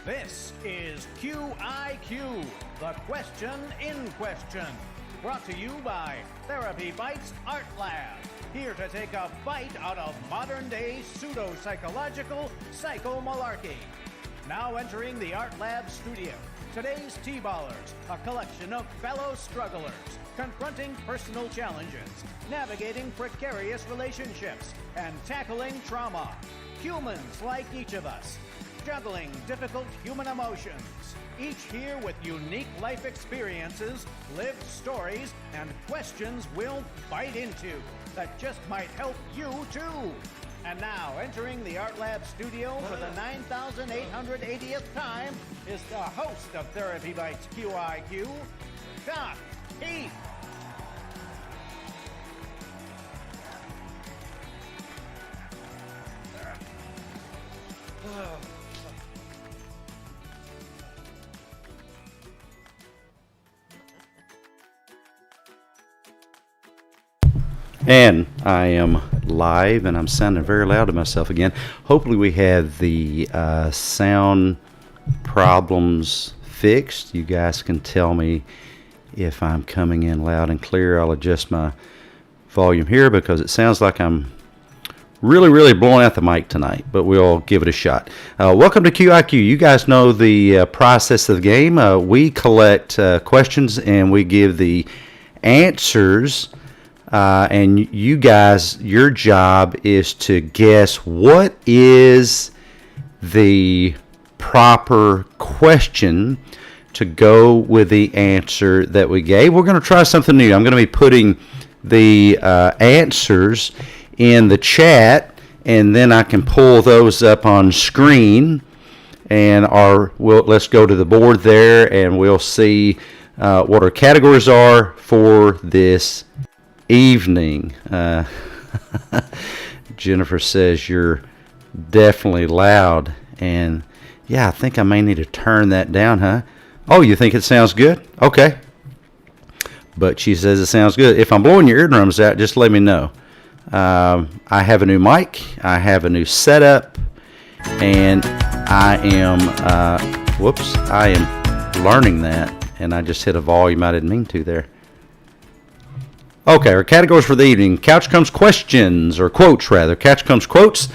This is QiQ, the question in question. Brought to you by TherapyBites Art Lab. Here to take a bite out of modern-day pseudo-psychological psycho-malarkey. Now entering the Art Lab studio, today's T-Ballers, a collection of fellow strugglers, confronting personal challenges, navigating precarious relationships, and tackling trauma. Humans like each of us, juggling difficult human emotions, each here with unique life experiences, lived stories, and questions we'll bite into that just might help you too. And now, entering the Art Lab studio for the 9,880th time is the host of TherapyBites QiQ, Doc Heath. And I am live, and I'm sounding very loud to myself again. Hopefully we have the sound problems fixed. You guys can tell me if I'm coming in loud and clear. I'll adjust my volume here because it sounds like I'm really blowing out the mic tonight, but we'll give it a shot. Welcome to QiQ. You guys know the process of the game. We collect questions and we give the answers. And you guys, your job is to guess what is the proper question to go with the answer that we gave. We're going to try something new. I'm going to be putting the answers in the chat, and then I can pull those up on screen. And let's go to the board there, and we'll see what our categories are for this evening. Jennifer says you're definitely loud, and yeah, I think I may need to turn that down, huh? Oh, you think it sounds good? Okay. But she says it sounds good. If I'm blowing your eardrums out, just let me know. I have a new mic, I have a new setup, and I am learning that, and I just hit a volume I didn't mean to there. Okay, our categories for the evening. Couch Comes Questions, or quotes rather. Couch Comes Quotes.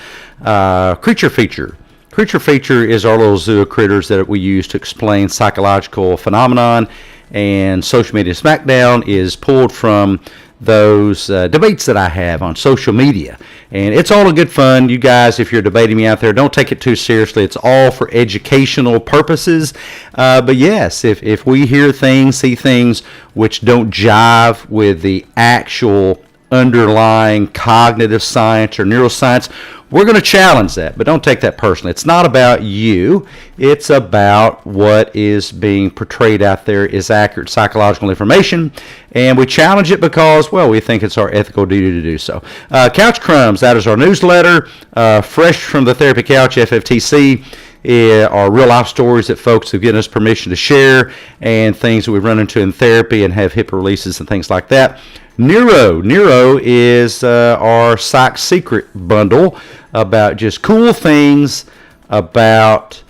Creature Feature. Creature Feature is our little zoo of critters that we use to explain psychological phenomenon. And Social Media Smackdown is pulled from those debates that I have on social media. And it's all a good fun. You guys, if you're debating me out there, don't take it too seriously. It's all for educational purposes. But yes, if we hear things, see things which don't jive with the actual underlying cognitive science or neuroscience, we're going to challenge that, but don't take that personally. It's not about you. It's about what is being portrayed out there is accurate psychological information, and we challenge it because, well, we think it's our ethical duty to do so. Couch Crumbs, that is our newsletter, fresh from the Therapy Couch, FFTC. Are real-life stories that folks have given us permission to share, and things that we've run into in therapy and have HIPAA releases and things like that. Neuro is our Psych Secret bundle about just cool things about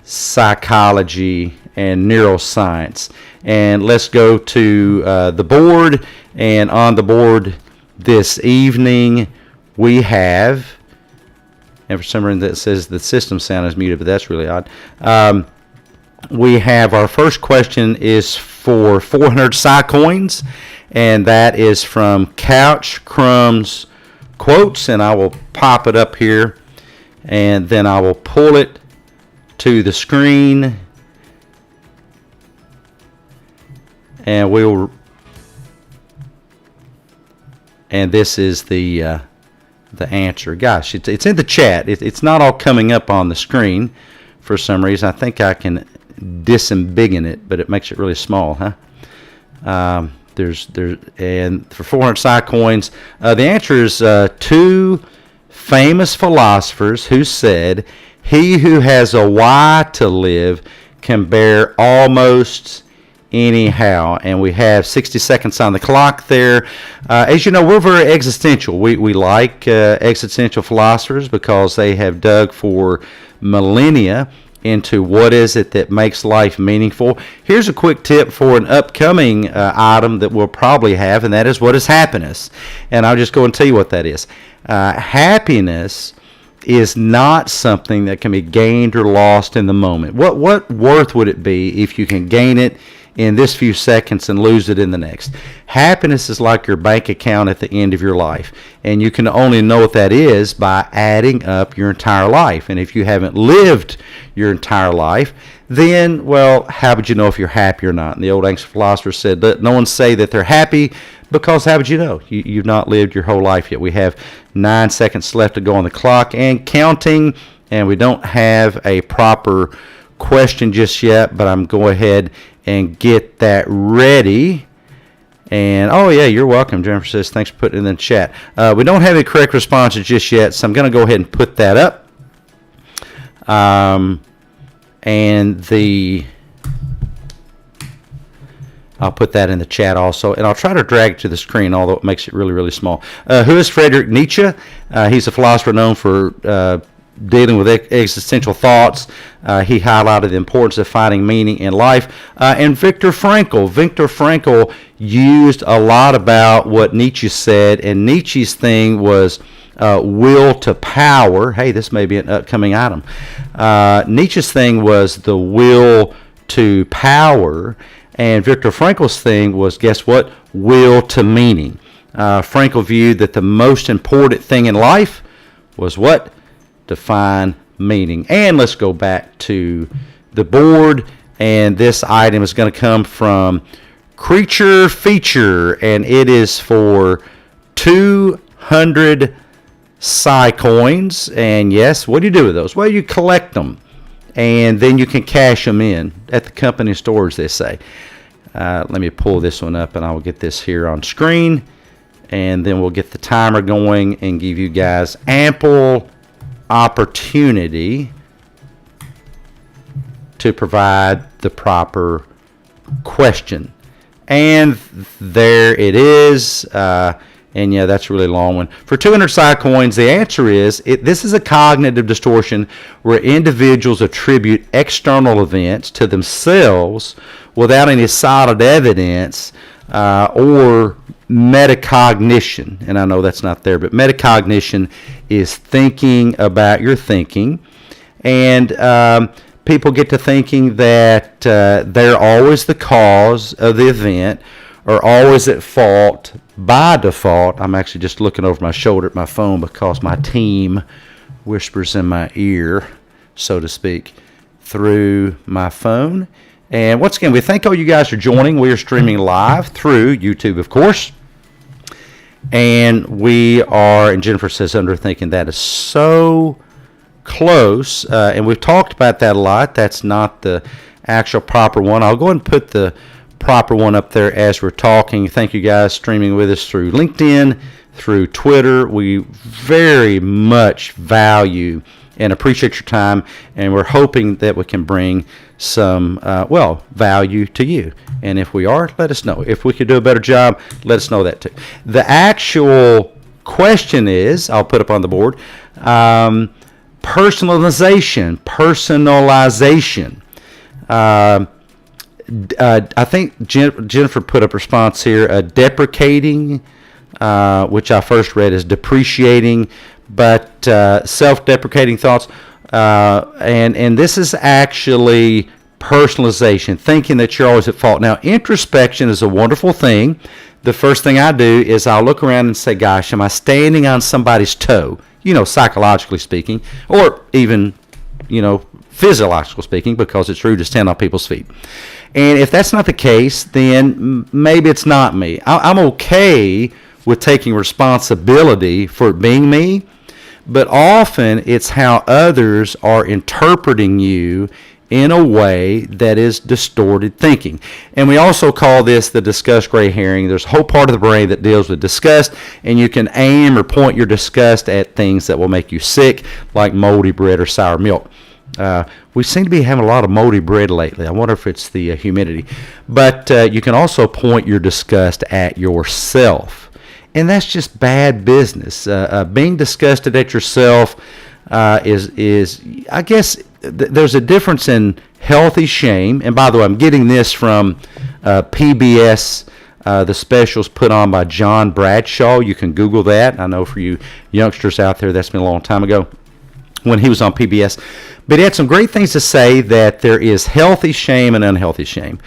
psychology and neuroscience. And let's go to the board, and on the board this evening we have, and for some reason that says the system sound is muted, but that's really odd. We have our first question is for 400 Psy coins, and that is from Couch Crumbs Quotes, and I will pop it up here, and then I will pull it to the screen, and this is the answer. Gosh, it's in the chat. It's not all coming up on the screen for some reason. I think I can disembiggen it, but it makes it really small, huh? And for 400 Psy coins, the answer is two famous philosophers who said, "He who has a why to live can bear almost anyhow." And we have 60 seconds on the clock there. As you know, we're very existential. We like existential philosophers because they have dug for millennia into what is it that makes life meaningful. Here's a quick tip for an upcoming item that we'll probably have, and that is, what is happiness? And I'll just go and tell you what that is. Happiness is not something that can be gained or lost in the moment. What worth would it be if you can gain it in this few seconds and lose it in the next? Happiness is like your bank account at the end of your life, and you can only know what that is by adding up your entire life. And if you haven't lived your entire life, then, well, how would you know if you're happy or not? And the old ancient philosopher said, let no one say that they're happy, because how would you know? You've not lived your whole life yet. We have 9 seconds left to go on the clock and counting, and we don't have a proper question just yet, but I'm going ahead and get that ready. And oh yeah, you're welcome. Jennifer says, thanks for putting it in the chat. We don't have any correct responses just yet, so I'm going to go ahead and put that up. I'll put that in the chat also, and I'll try to drag it to the screen, although it makes it really, really small. Who is Friedrich Nietzsche? He's a philosopher known for dealing with existential thoughts. He highlighted the importance of finding meaning in life. And Viktor Frankl. Viktor Frankl used a lot about what Nietzsche said, and Nietzsche's thing was will to power. Hey, this may be an upcoming item. Nietzsche's thing was the will to power, and Viktor Frankl's thing was, guess what? Will to meaning. Frankl viewed that the most important thing in life was what? To find meaning. And let's go back to the board, and this item is going to come from Creature Feature, and it is for 200 Psy coins. And yes, what do you do with those? Well, you collect them, and then you can cash them in at the company stores, they say. Let me pull this one up, and I will get this here on screen, and then we'll get the timer going and give you guys ample opportunity to provide the proper question. And there it is. And yeah, that's a really long one. For 200 Psy coins, the answer is, this is a cognitive distortion where individuals attribute external events to themselves without any solid evidence or metacognition. And I know that's not there, but metacognition is thinking about your thinking. And people get to thinking that they're always the cause of the event, or always at fault by default. I'm actually just looking over my shoulder at my phone because my team whispers in my ear, so to speak, through my phone. And once again, we thank all you guys for joining. We are streaming live through YouTube, of course. And we are, and Jennifer says, underthinking, that is so close. And we've talked about that a lot. That's not the actual proper one. I'll go ahead and put the proper one up there as we're talking. Thank you guys streaming with us through LinkedIn, through Twitter. We very much value and appreciate your time, and we're hoping that we can bring some value to you. And if we are, let us know. If we could do a better job, let us know that too. The actual question is, I'll put up on the board, personalization. I think Jennifer put up a response here, deprecating, which I first read as depreciating, but self-deprecating thoughts. And this is actually personalization, thinking that you're always at fault. Now, introspection is a wonderful thing. The first thing I do is I'll look around and say, gosh, am I standing on somebody's toe? Psychologically speaking, or even, physiologically speaking, because it's rude to stand on people's feet. And if that's not the case, then maybe it's not me. I'm okay with taking responsibility for it being me, but often it's how others are interpreting you in a way that is distorted thinking. And we also call this the disgust gray herring. There's a whole part of the brain that deals with disgust, and you can aim or point your disgust at things that will make you sick, like moldy bread or sour milk. We seem to be having a lot of moldy bread lately. I wonder if it's the humidity. But you can also point your disgust at yourself. And that's just bad business. Being disgusted at yourself is, I guess, there's a difference in healthy shame. And by the way, I'm getting this from PBS, the specials put on by John Bradshaw. You can Google that. I know for you youngsters out there, that's been a long time ago when he was on PBS. But he had some great things to say, that there is healthy shame and unhealthy shame.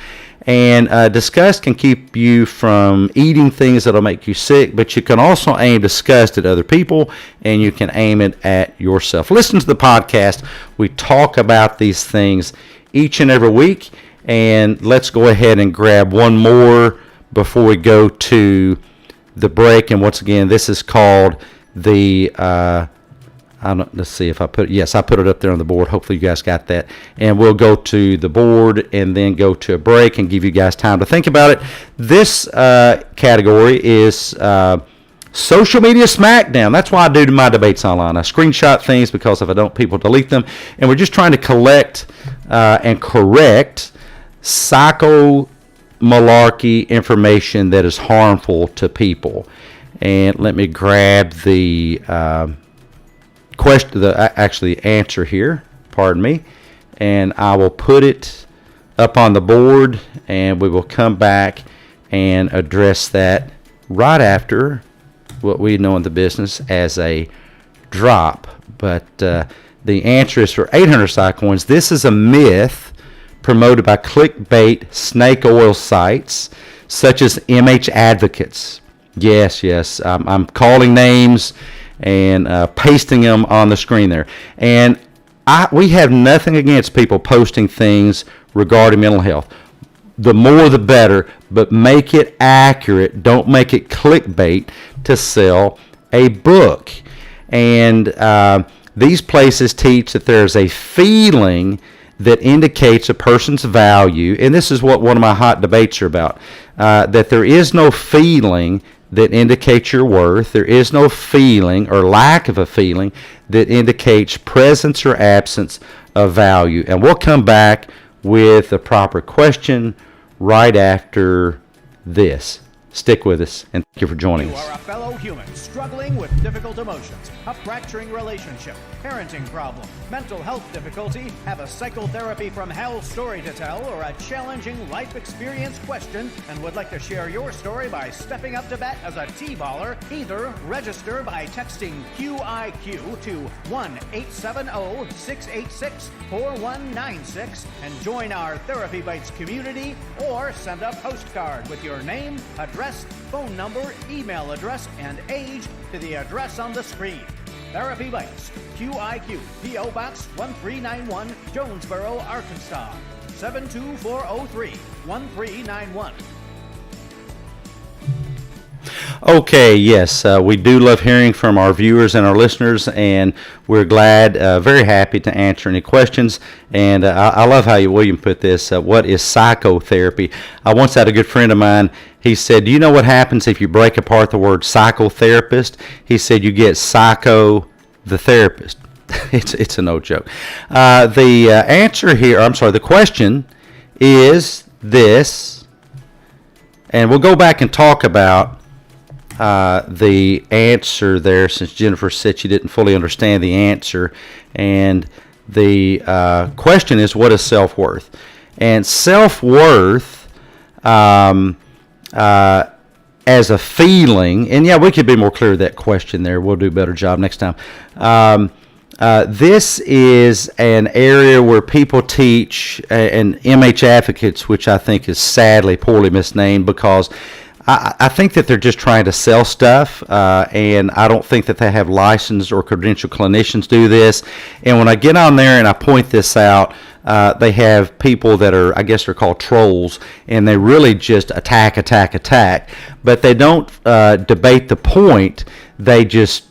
And disgust can keep you from eating things that'll make you sick, but you can also aim disgust at other people, and you can aim it at yourself. Listen to the podcast. We talk about these things each and every week, and let's go ahead and grab one more before we go to the break. And once again, this is called the let's see if I put it. Yes, I put it up there on the board. Hopefully you guys got that. And we'll go to the board and then go to a break and give you guys time to think about it. This category is social media smackdown. That's why I do my debates online. I screenshot things because if I don't, people delete them. And we're just trying to collect and correct psycho-malarkey information that is harmful to people. And let me grab the answer here, pardon me, and I will put it up on the board, and we will come back and address that right after what we know in the business as a drop. But the answer is for 800 Psycoins. This is a myth promoted by clickbait snake oil sites such as MH Advocates. Yes, I'm calling names and pasting them on the screen there. And we have nothing against people posting things regarding mental health. The more the better, but make it accurate. Don't make it clickbait to sell a book. And these places teach that there's a feeling that indicates a person's value, and this is what one of my hot debates are about, that there is no feeling that indicates your worth. There is no feeling or lack of a feeling that indicates presence or absence of value. And we'll come back with the proper question right after this. Stick with us, and thank you for joining You us. are a fellow human struggling with difficult emotions, a fracturing relationship, parenting problem, mental health difficulty, have a psychotherapy from hell story to tell, or a challenging life experience question, and would like to share your story by stepping up to bat as a T-baller. Either register by texting QiQ to 1-870-686-4196 and join our Therapy Bites community, or send a postcard with your name, address, phone number, email address, and age to the address on the screen. Therapy Bites QiQ, P.O. Box 1391, Jonesboro, Arkansas 72403 1391. Okay, yes, we do love hearing from our viewers and our listeners, and we're glad, very happy to answer any questions. And I love how William put this, what is psychotherapy? I once had a good friend of mine, he said, do you know what happens if you break apart the word psychotherapist? He said you get psycho the therapist. It's a no joke. The answer here, the question is this, and we'll go back and talk about the answer there, since Jennifer said she didn't fully understand the answer. And the question is, what is self-worth? And self-worth as a feeling, and yeah, we could be more clear with that question there. We'll do a better job next time. This is an area where people teach, and MH Advocates, which I think is sadly poorly misnamed, because I think that they're just trying to sell stuff, and I don't think that they have licensed or credentialed clinicians do this. And when I get on there and I point this out, they have people that are, I guess they're called trolls, and they really just attack, but they don't debate the point. They just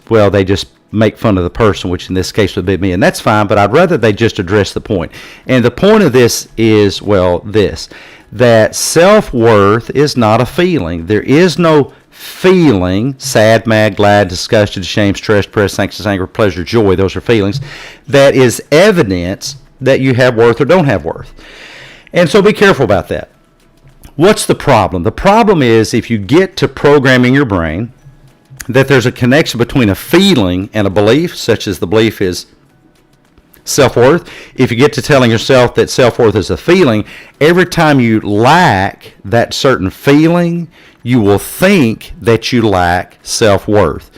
make fun of the person, which in this case would be me, and that's fine, but I'd rather they just address the point. And the point of this is, that self-worth is not a feeling. There is no feeling, sad, mad, glad, disgusted, ashamed, stressed, depressed, anxious, anger, pleasure, joy, those are feelings, that is evidence that you have worth or don't have worth. And so be careful about that. What's the problem? The problem is, if you get to programming your brain that there's a connection between a feeling and a belief, such as the belief is self-worth. If you get to telling yourself that self-worth is a feeling, every time you lack that certain feeling, you will think that you lack self-worth.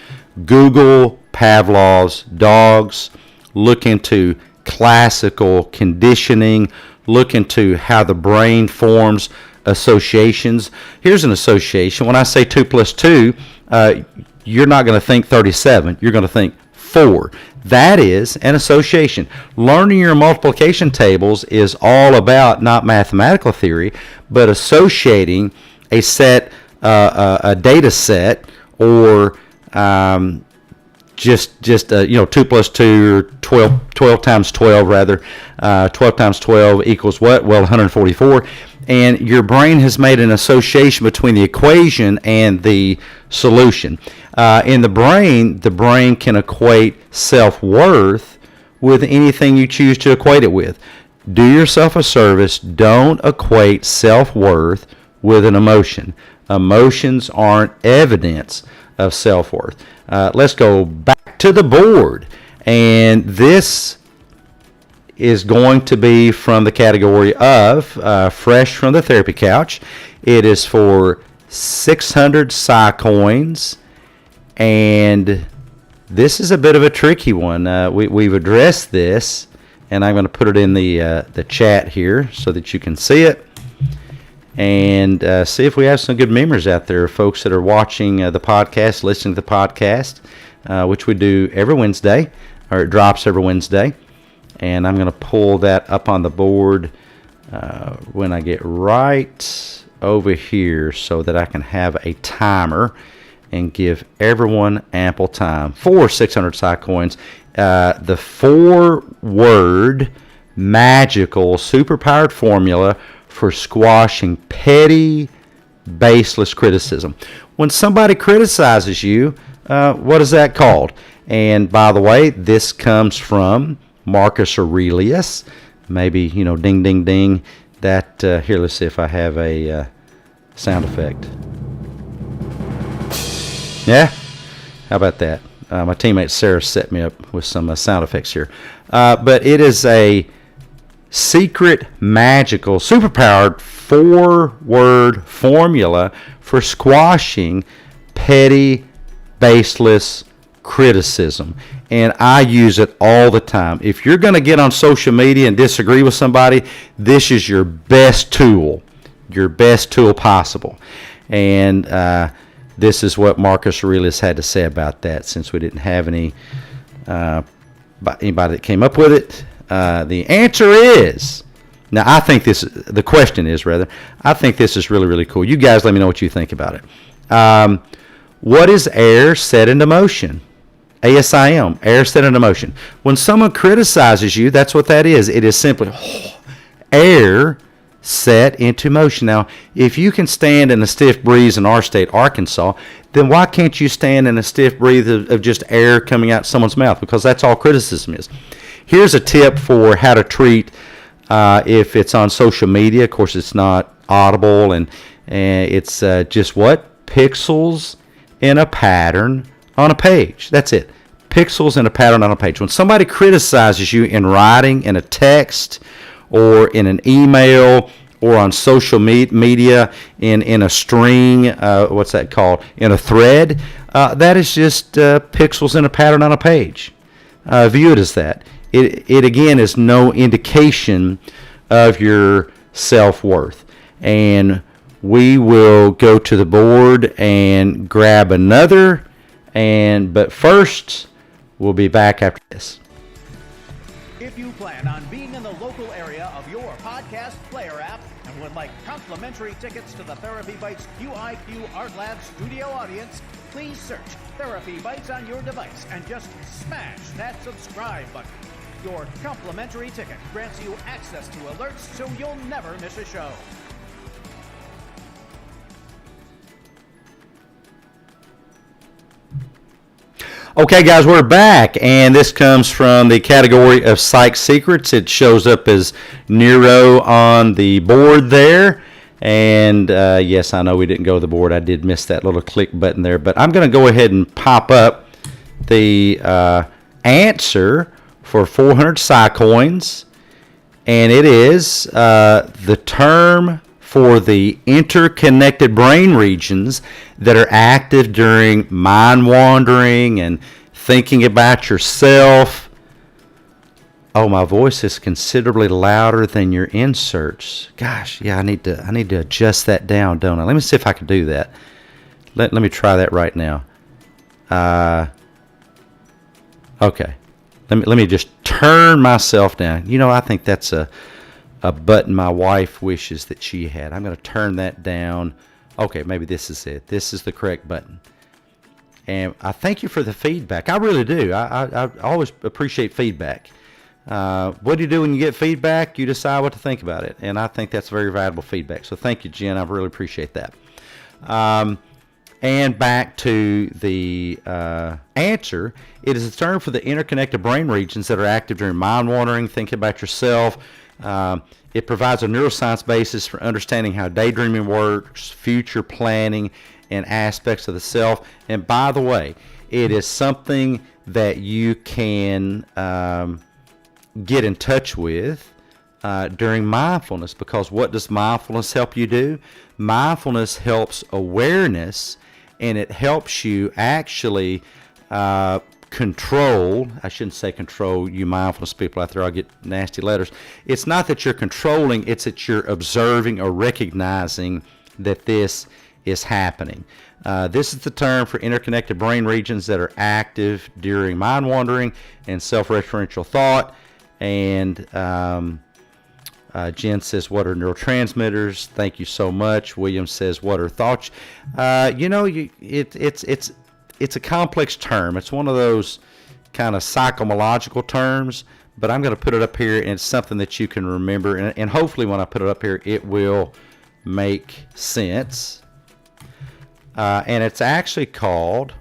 Google Pavlov's dogs, look into classical conditioning, look into how the brain forms associations. Here's an association. When I say 2 plus 2, you're not going to think 37. You're going to think 4. That is an association. Learning your multiplication tables is all about not mathematical theory, but associating a set, a data set, or just 2 plus 2, or 12 times 12 rather. 12 times 12 equals what? Well, 144. And your brain has made an association between the equation and the solution. In the brain can equate self-worth with anything you choose to equate it with. Do yourself a service. Don't equate self-worth with an emotion. Emotions aren't evidence of self-worth. Let's go back to the board. And this is going to be from the category of fresh from the therapy couch. It is for 600 Psycoins, and this is a bit of a tricky one. We've addressed this, and I'm going to put it in the chat here so that you can see it, and see if we have some good memories out there, folks that are watching the podcast, listening to the podcast, which we do every Wednesday, or it drops every Wednesday. And I'm going to pull that up on the board when I get right over here so that I can have a timer and give everyone ample time for 600 Psycoins. The 4-word magical superpowered formula for squashing petty, baseless criticism. When somebody criticizes you, what is that called? And by the way, this comes from Marcus Aurelius. Maybe, ding, ding, ding. That, here, let's see if I have a sound effect. Yeah? How about that? My teammate Sarah set me up with some sound effects here. But it is a secret, magical, superpowered 4-word formula for squashing petty, baseless criticism. And I use it all the time. If you're going to get on social media and disagree with somebody, this is your best tool possible. And this is what Marcus Aurelius had to say about that, since we didn't have anybody that came up with it. The answer is, now I think the question is I think this is really, really cool. You guys let me know what you think about it. What is air set into motion? ASIM, air set into motion. When someone criticizes you, that's what that is. It is simply air set into motion. Now, if you can stand in a stiff breeze in our state, Arkansas, then why can't you stand in a stiff breeze of just air coming out someone's mouth? Because that's all criticism is. Here's a tip for how to treat if it's on social media. Of course, it's not audible, and it's just what? Pixels in a pattern on a page. That's it. Pixels in a pattern on a page. When somebody criticizes you in writing, in a text, or in an email, or on social media, in a string, what's that called? In a thread, that is just pixels in a pattern on a page. View it as that. It again is no indication of your self-worth. And we will go to the board and grab another. But first, we'll be back after this. If you plan on being in the local area of your podcast player app and would like complimentary tickets to the TherapyBites QiQ Art Lab studio audience, please search TherapyBites on your device and just smash that subscribe button. Your complimentary ticket grants you access to alerts so you'll never miss a show. Okay, guys, we're back, and this comes from the category of Psych Secrets. It shows up as Nero on the board there, and yes, I know we didn't go to the board. I did miss that little click button there, but I'm going to go ahead and pop up the answer for 400 Psy coins, and it is the term for the interconnected brain regions that are active during mind wandering and thinking about yourself. Oh, my voice is considerably louder than your inserts. Gosh, yeah, I need to adjust that down, don't I? Let me see if I can do that. Let me try that right now. Okay. Let me just turn myself down. You know, I think that's a button my wife wishes that she had. I'm going to turn that down. Okay, maybe this is it. This is the correct button. And I thank you for the feedback. I really do. I always appreciate feedback. What do you do when you get feedback? You decide what to think about it. And I think that's very valuable feedback. So thank you, Jen. I really appreciate that. And back to the answer, it is a term for the interconnected brain regions that are active during mind wandering, thinking about yourself. It provides a neuroscience basis for understanding how daydreaming works, future planning, and aspects of the self. And by the way, it is something that you can get in touch with during mindfulness, because what does mindfulness help you do? Mindfulness helps awareness, and it helps you actually control. I shouldn't say control, you mindfulness people out there, I'll get nasty letters. It's not that you're controlling, it's that you're observing or recognizing that this is happening. This is the term for interconnected brain regions that are active during mind wandering and self-referential thought. And Jen says, what are neurotransmitters? Thank you so much. William says, what are thoughts? It's a complex term. It's one of those kind of psychological terms, but I'm going to put it up here, and it's something that you can remember. And hopefully when I put it up here, it will make sense. And it's actually called,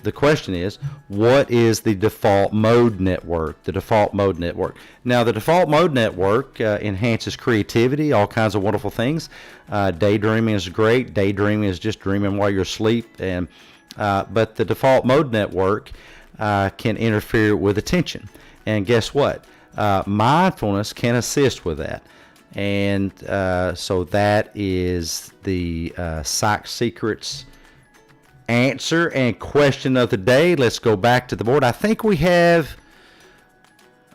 the question is, what is the default mode network? The default mode network. Now, the default mode network enhances creativity, all kinds of wonderful things. Daydreaming is great. Daydreaming is just dreaming while you're asleep. But the default mode network can interfere with attention. And guess what? Mindfulness can assist with that. And so that is the Psych Secrets answer and question of the day. Let's go back to the board. I think we have,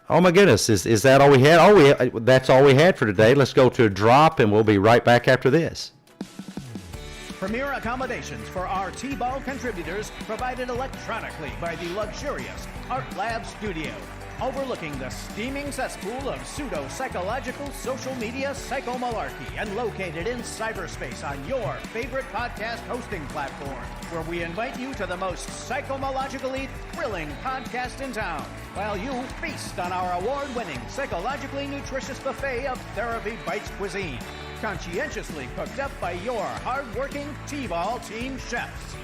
oh my goodness, is that all we had? That's all we had for today. Let's go to a drop, and we'll be right back after this. Premier accommodations for our T-Ball contributors provided electronically by the luxurious Art Lab Studio, overlooking the steaming cesspool of pseudo-psychological social media psychomalarkey, and located in cyberspace on your favorite podcast hosting platform, where we invite you to the most psychomalogically thrilling podcast in town, while you feast on our award-winning Psychologically-Nutritious buffet of TherapyBites cuisine, conscientiously cooked up by your hard-working T-Ball team chefs.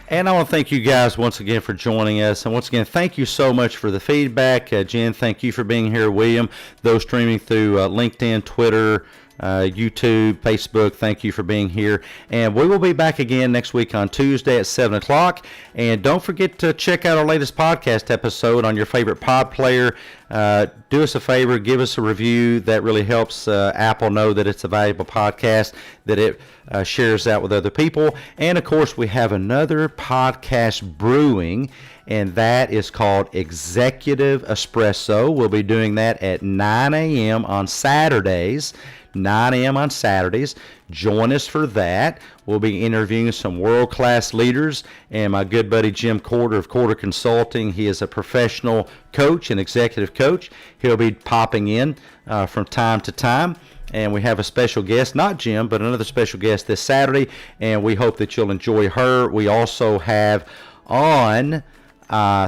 And I want to thank you guys once again for joining us. And once again, thank you so much for the feedback. Jen, thank you for being here. William, those streaming through LinkedIn, Twitter, YouTube, Facebook, thank you for being here. And we will be back again next week on Tuesday at 7 o'clock. And don't forget to check out our latest podcast episode on your favorite pod player. Do us a favor, give us a review. That really helps Apple know that it's a valuable podcast, that it shares out with other people. And, of course, we have another podcast brewing, and that is called Executive Espresso. We'll be doing that at 9 a.m. on Saturdays. 9 a.m. on Saturdays. Join us for that. We'll be interviewing some world-class leaders, and my good buddy Jim Corder of Corder Consulting. He is a professional coach and executive coach. He'll be popping in from time to time. And we have a special guest, not Jim, but another special guest this Saturday, and we hope that you'll enjoy her. We also have on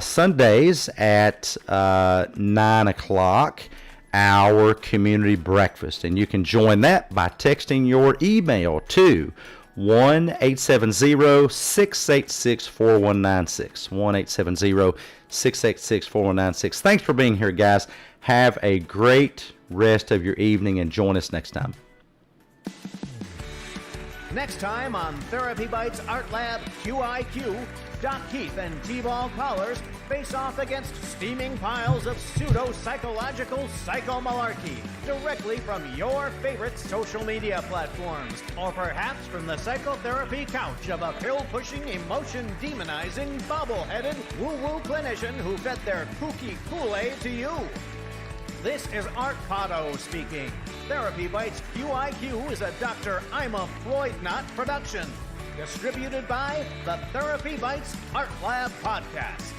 Sundays at 9 o'clock our community breakfast, and you can join that by texting your email to 1-870-686-4196. 1-870-686-4196. Thanks for being here, guys. Have a great rest of your evening, and join us next time. Next time on Therapy Bites Art Lab QiQ, Doc Keith and T-Ball callers face off against steaming piles of pseudo-psychological psychomalarkey directly from your favorite social media platforms, or perhaps from the psychotherapy couch of a pill-pushing, emotion-demonizing, bobble-headed, woo-woo clinician who fed their kooky Kool-Aid to you. This is Art Potto speaking. Therapy Bites QiQ is a Dr. I'm a Freud Knot production. Distributed by the Therapy Bites Art Lab Podcast.